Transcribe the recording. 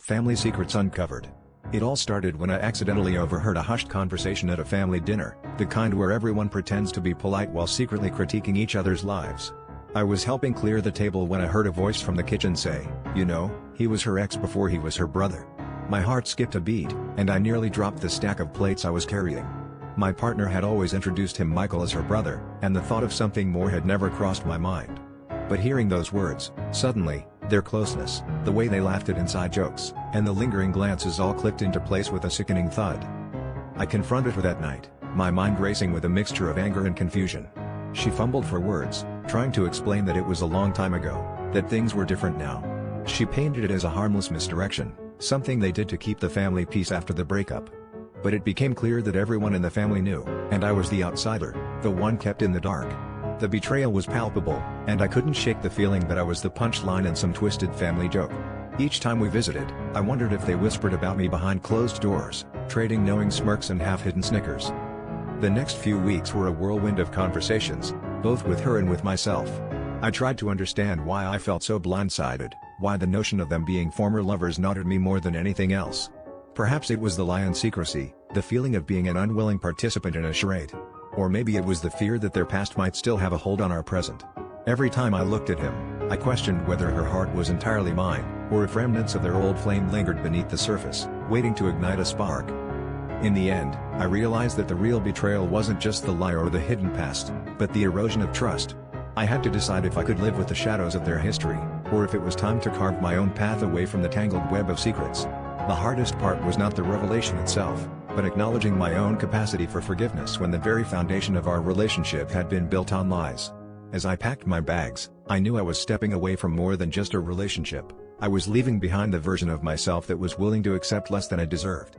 Family Secrets Uncovered. It all started when I accidentally overheard a hushed conversation at a family dinner, the kind where everyone pretends to be polite while secretly critiquing each other's lives. I was helping clear the table when I heard a voice from the kitchen say, "You know, he was her ex before he was her brother." My heart skipped a beat, and I nearly dropped the stack of plates I was carrying. My partner had always introduced him Michael as her brother, and the thought of something more had never crossed my mind. But hearing those words, suddenly, their closeness, the way they laughed at inside jokes, and the lingering glances all clicked into place with a sickening thud. I confronted her that night, my mind racing with a mixture of anger and confusion. She fumbled for words, trying to explain that it was a long time ago, that things were different now. She painted it as a harmless misdirection, something they did to keep the family peace after the breakup. But it became clear that everyone in the family knew, and I was the outsider, the one kept in the dark. The betrayal was palpable, and I couldn't shake the feeling that I was the punchline in some twisted family joke. Each time we visited, I wondered if they whispered about me behind closed doors, trading knowing smirks and half-hidden snickers. The next few weeks were a whirlwind of conversations, both with her and with myself. I tried to understand why I felt so blindsided, why the notion of them being former lovers gnawed me more than anything else. Perhaps it was the lie and secrecy, the feeling of being an unwilling participant in a charade. Or maybe it was the fear that their past might still have a hold on our present. Every time I looked at him, I questioned whether her heart was entirely mine, or if remnants of their old flame lingered beneath the surface, waiting to ignite a spark. In the end, I realized that the real betrayal wasn't just the lie or the hidden past, but the erosion of trust. I had to decide if I could live with the shadows of their history, or if it was time to carve my own path away from the tangled web of secrets. The hardest part was not the revelation itself, but acknowledging my own capacity for forgiveness when the very foundation of our relationship had been built on lies. As I packed my bags, I knew I was stepping away from more than just a relationship. I was leaving behind the version of myself that was willing to accept less than I deserved.